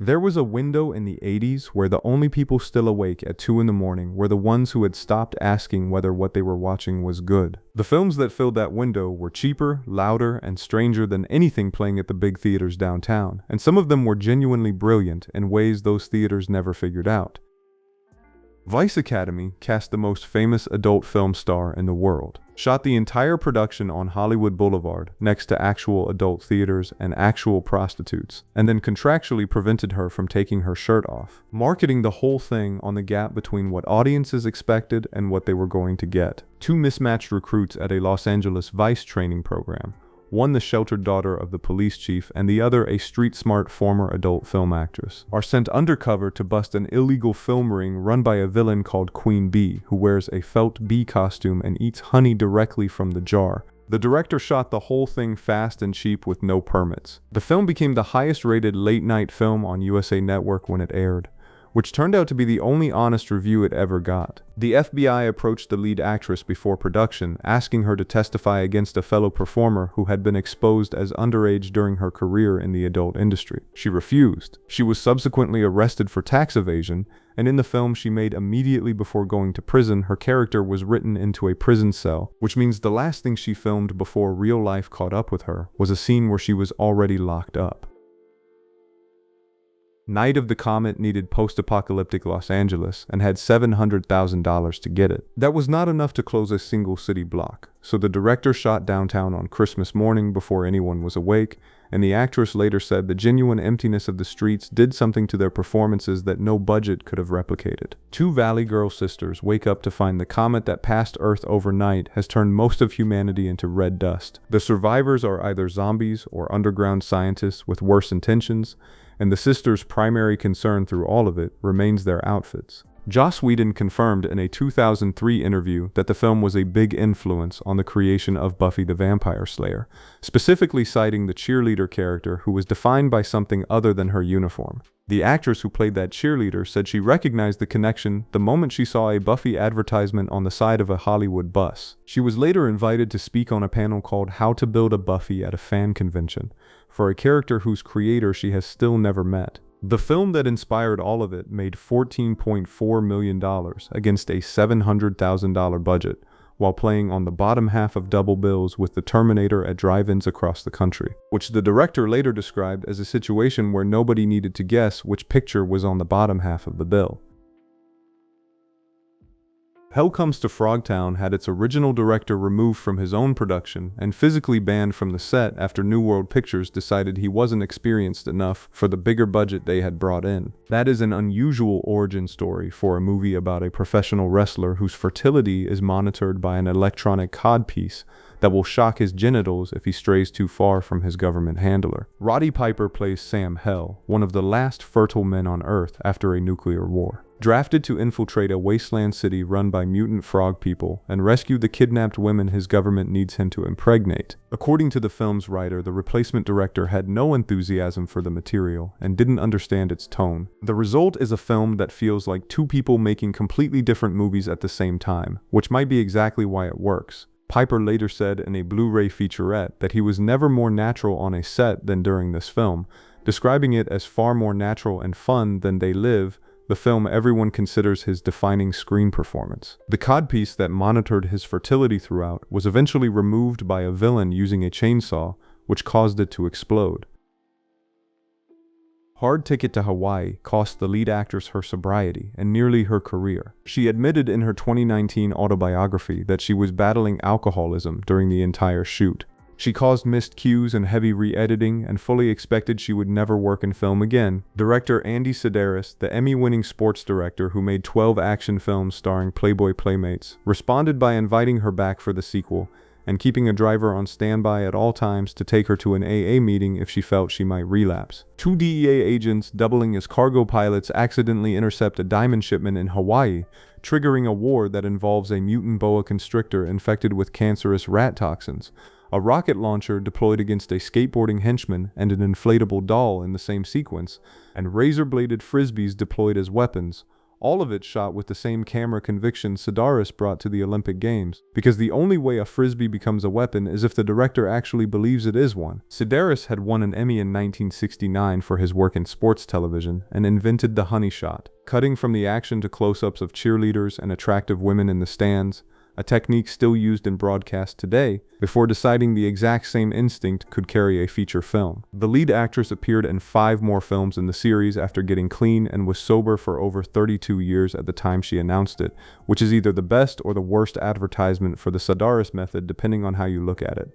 There was a window in the 80s where the only people still awake at 2 in the morning were the ones who had stopped asking whether what they were watching was good. The films that filled that window were cheaper, louder, and stranger than anything playing at the big theaters downtown, and some of them were genuinely brilliant in ways those theaters never figured out. Vice Academy cast the most famous adult film star in the world, shot the entire production on Hollywood Boulevard next to actual adult theaters and actual prostitutes, and then contractually prevented her from taking her shirt off, marketing the whole thing on the gap between what audiences expected and what they were going to get. Two mismatched recruits at a Los Angeles Vice training program, one the sheltered daughter of the police chief and the other a street-smart former adult film actress, are sent undercover to bust an illegal film ring run by a villain called Queen Bee, who wears a felt bee costume and eats honey directly from the jar. The director shot the whole thing fast and cheap with no permits. The film became the highest-rated late-night film on USA Network when it aired, which turned out to be the only honest review it ever got. The FBI approached the lead actress before production, asking her to testify against a fellow performer who had been exposed as underage during her career in the adult industry. She refused. She was subsequently arrested for tax evasion, and in the film she made immediately before going to prison, her character was written into a prison cell, which means the last thing she filmed before real life caught up with her was a scene where she was already locked up. Night of the Comet needed post-apocalyptic Los Angeles and had $700,000 to get it. That was not enough to close a single city block, so the director shot downtown on Christmas morning before anyone was awake, and the actress later said the genuine emptiness of the streets did something to their performances that no budget could have replicated. Two Valley Girl sisters wake up to find the comet that passed Earth overnight has turned most of humanity into red dust. The survivors are either zombies or underground scientists with worse intentions, and the sisters' primary concern through all of it remains their outfits. Joss Whedon confirmed in a 2003 interview that the film was a big influence on the creation of Buffy the Vampire Slayer, specifically citing the cheerleader character who was defined by something other than her uniform. The actress who played that cheerleader said she recognized the connection the moment she saw a Buffy advertisement on the side of a Hollywood bus. She was later invited to speak on a panel called How to Build a Buffy at a Fan Convention, for a character whose creator she has still never met. The film that inspired all of it made $14.4 million against a $700,000 budget, while playing on the bottom half of double bills with The Terminator at drive-ins across the country, which the director later described as a situation where nobody needed to guess which picture was on the bottom half of the bill. Hell Comes to Frogtown had its original director removed from his own production and physically banned from the set after New World Pictures decided he wasn't experienced enough for the bigger budget they had brought in. That is an unusual origin story for a movie about a professional wrestler whose fertility is monitored by an electronic codpiece that will shock his genitals if he strays too far from his government handler. Roddy Piper plays Sam Hell, one of the last fertile men on Earth after a nuclear war. Drafted to infiltrate a wasteland city run by mutant frog people and rescue the kidnapped women his government needs him to impregnate. According to the film's writer, the replacement director had no enthusiasm for the material and didn't understand its tone. The result is a film that feels like two people making completely different movies at the same time, which might be exactly why it works. Piper later said in a Blu-ray featurette that he was never more natural on a set than during this film, describing it as far more natural and fun than They Live, the film everyone considers his defining screen performance. The codpiece that monitored his fertility throughout was eventually removed by a villain using a chainsaw, which caused it to explode. Hard Ticket to Hawaii cost the lead actress her sobriety and nearly her career. She admitted in her 2019 autobiography that she was battling alcoholism during the entire shoot. She caused missed cues and heavy re-editing and fully expected she would never work in film again. Director Andy Sidaris, the Emmy-winning sports director who made 12 action films starring Playboy Playmates, responded by inviting her back for the sequel and keeping a driver on standby at all times to take her to an AA meeting if she felt she might relapse. Two DEA agents doubling as cargo pilots accidentally intercept a diamond shipment in Hawaii, triggering a war that involves a mutant boa constrictor infected with cancerous rat toxins, a rocket launcher deployed against a skateboarding henchman and an inflatable doll in the same sequence, and razor-bladed frisbees deployed as weapons, All of it shot with the same camera conviction Sedaris brought to the Olympic Games, because the only way a frisbee becomes a weapon is if the director actually believes it is one. Sedaris had won an Emmy in 1969 for his work in sports television and invented the honey shot, cutting from the action to close-ups of cheerleaders and attractive women in the stands, a technique still used in broadcast today, before deciding the exact same instinct could carry a feature film. The lead actress appeared in 5 more films in the series after getting clean and was sober for over 32 years at the time she announced it, which is either the best or the worst advertisement for the Sedaris method depending on how you look at it.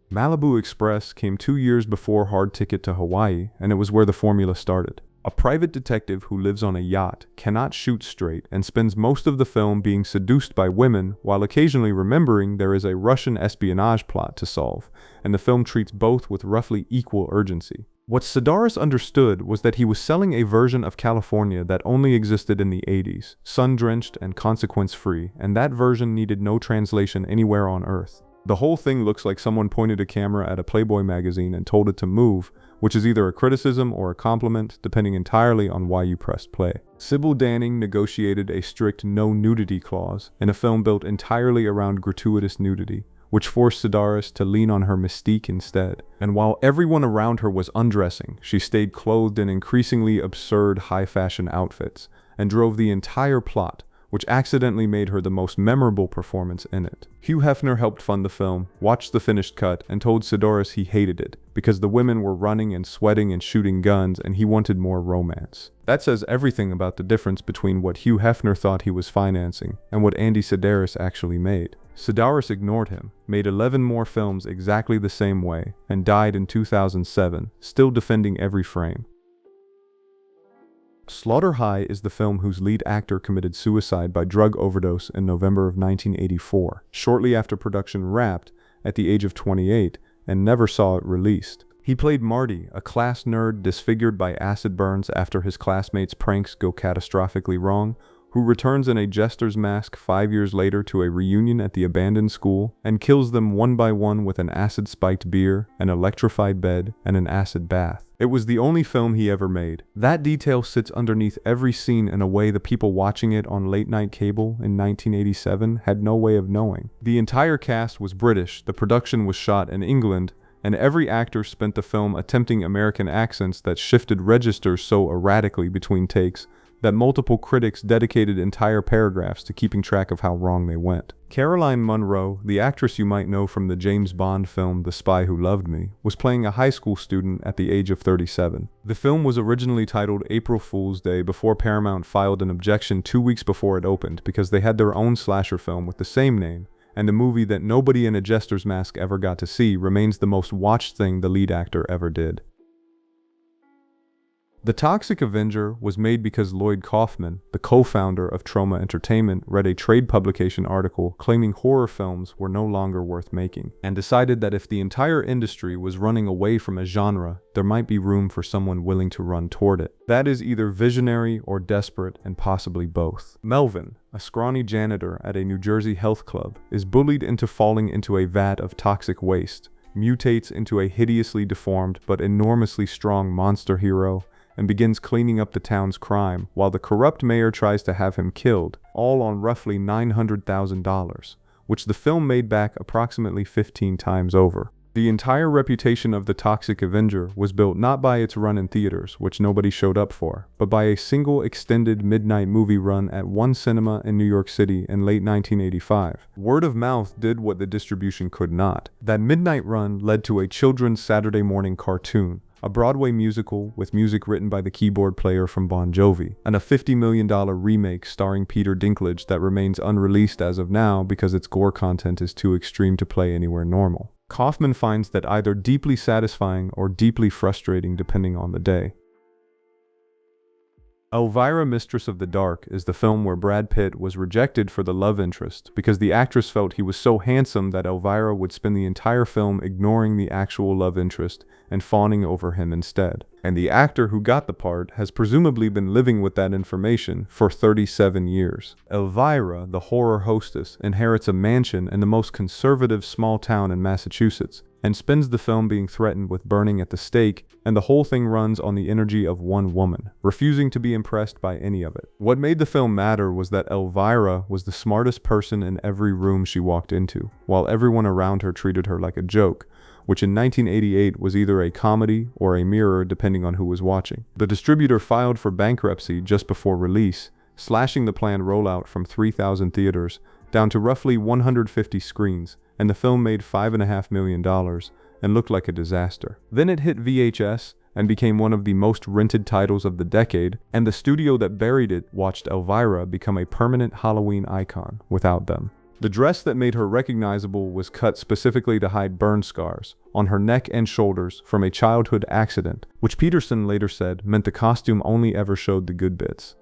Malibu Express came 2 years before Hard Ticket to Hawaii, and it was where the formula started. A private detective who lives on a yacht cannot shoot straight and spends most of the film being seduced by women while occasionally remembering there is a Russian espionage plot to solve, and the film treats both with roughly equal urgency. What Sedaris understood was that he was selling a version of California that only existed in the 80s, sun-drenched and consequence-free, and that version needed no translation anywhere on Earth. The whole thing looks like someone pointed a camera at a Playboy magazine and told it to move, which is either a criticism or a compliment, depending entirely on why you pressed play. Sybil Danning negotiated a strict no-nudity clause in a film built entirely around gratuitous nudity, which forced Sedaris to lean on her mystique instead. And while everyone around her was undressing, she stayed clothed in increasingly absurd high-fashion outfits, and drove the entire plot, which accidentally made her the most memorable performance in it. Hugh Hefner helped fund the film, watched the finished cut, and told Sedaris he hated it, because the women were running and sweating and shooting guns and he wanted more romance. That says everything about the difference between what Hugh Hefner thought he was financing and what Andy Sedaris actually made. Sedaris ignored him, made 11 more films exactly the same way, and died in 2007, still defending every frame. Slaughter High is the film whose lead actor committed suicide by drug overdose in November of 1984, shortly after production wrapped, at the age of 28, and never saw it released. He played Marty, a class nerd disfigured by acid burns after his classmates' pranks go catastrophically wrong, who returns in a jester's mask 5 years later to a reunion at the abandoned school and kills them one by one with an acid-spiked beer, an electrified bed, and an acid bath. It was the only film he ever made. That detail sits underneath every scene in a way the people watching it on late-night cable in 1987 had no way of knowing. The entire cast was British, the production was shot in England, and every actor spent the film attempting American accents that shifted registers so erratically between takes that multiple critics dedicated entire paragraphs to keeping track of how wrong they went. Caroline Munro, the actress you might know from the James Bond film The Spy Who Loved Me, was playing a high school student at the age of 37. The film was originally titled April Fool's Day before Paramount filed an objection 2 weeks before it opened because they had their own slasher film with the same name, and the movie that nobody in a jester's mask ever got to see remains the most watched thing the lead actor ever did. The Toxic Avenger was made because Lloyd Kaufman, the co-founder of Troma Entertainment, read a trade publication article claiming horror films were no longer worth making, and decided that if the entire industry was running away from a genre, there might be room for someone willing to run toward it. That is either visionary or desperate, and possibly both. Melvin, a scrawny janitor at a New Jersey health club, is bullied into falling into a vat of toxic waste, mutates into a hideously deformed but enormously strong monster hero, and begins cleaning up the town's crime, while the corrupt mayor tries to have him killed, all on roughly $900,000, which the film made back approximately 15 times over. The entire reputation of the Toxic Avenger was built not by its run in theaters, which nobody showed up for, but by a single extended midnight movie run at one cinema in New York City in late 1985. Word of mouth did what the distribution could not. That midnight run led to a children's Saturday morning cartoon, a Broadway musical with music written by the keyboard player from Bon Jovi, and a $50 million remake starring Peter Dinklage that remains unreleased as of now because its gore content is too extreme to play anywhere normal. Kaufman finds that either deeply satisfying or deeply frustrating depending on the day. Elvira, Mistress of the Dark is the film where Brad Pitt was rejected for the love interest because the actress felt he was so handsome that Elvira would spend the entire film ignoring the actual love interest and fawning over him instead. And the actor who got the part has presumably been living with that information for 37 years. Elvira, the horror hostess, inherits a mansion in the most conservative small town in Massachusetts, and spends the film being threatened with burning at the stake, and the whole thing runs on the energy of one woman, refusing to be impressed by any of it. What made the film matter was that Elvira was the smartest person in every room she walked into, while everyone around her treated her like a joke, which in 1988 was either a comedy or a mirror depending on who was watching. The distributor filed for bankruptcy just before release, slashing the planned rollout from 3,000 theaters down to roughly 150 screens, and the film made $5.5 million and looked like a disaster. Then it hit VHS and became one of the most rented titles of the decade, and the studio that buried it watched Elvira become a permanent Halloween icon without them. The dress that made her recognizable was cut specifically to hide burn scars on her neck and shoulders from a childhood accident, which Peterson later said meant the costume only ever showed the good bits.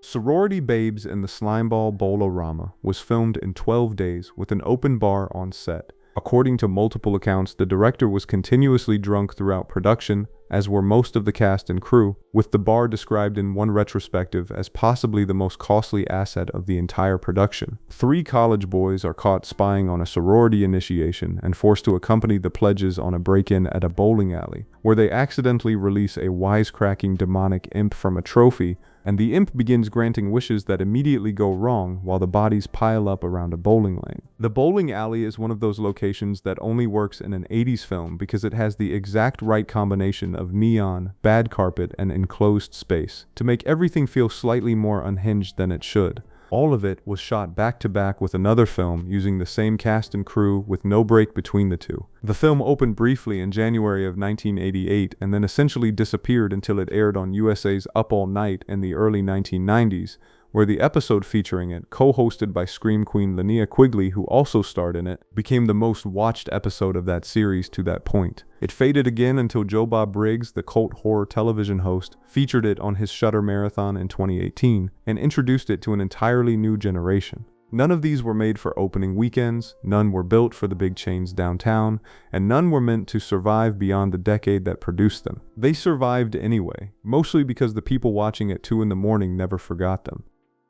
Sorority Babes in the Slimeball Bowl-O-Rama was filmed in 12 days with an open bar on set. According to multiple accounts, the director was continuously drunk throughout production, as were most of the cast and crew, with the bar described in one retrospective as possibly the most costly asset of the entire production. 3 college boys are caught spying on a sorority initiation and forced to accompany the pledges on a break-in at a bowling alley, where they accidentally release a wisecracking demonic imp from a trophy, and the imp begins granting wishes that immediately go wrong while the bodies pile up around a bowling lane. The bowling alley is one of those locations that only works in an 80s film because it has the exact right combination of neon, bad carpet, and enclosed space to make everything feel slightly more unhinged than it should. All of it was shot back-to-back with another film using the same cast and crew with no break between the two. The film opened briefly in January of 1988 and then essentially disappeared until it aired on USA's Up All Night in the early 1990s, where the episode featuring it, co-hosted by Scream Queen Linnea Quigley, who also starred in it, became the most watched episode of that series to that point. It faded again until Joe Bob Briggs, the cult horror television host, featured it on his Shudder Marathon in 2018 and introduced it to an entirely new generation. None of these were made for opening weekends, none were built for the big chains downtown, and none were meant to survive beyond the decade that produced them. They survived anyway, mostly because the people watching at 2 in the morning never forgot them.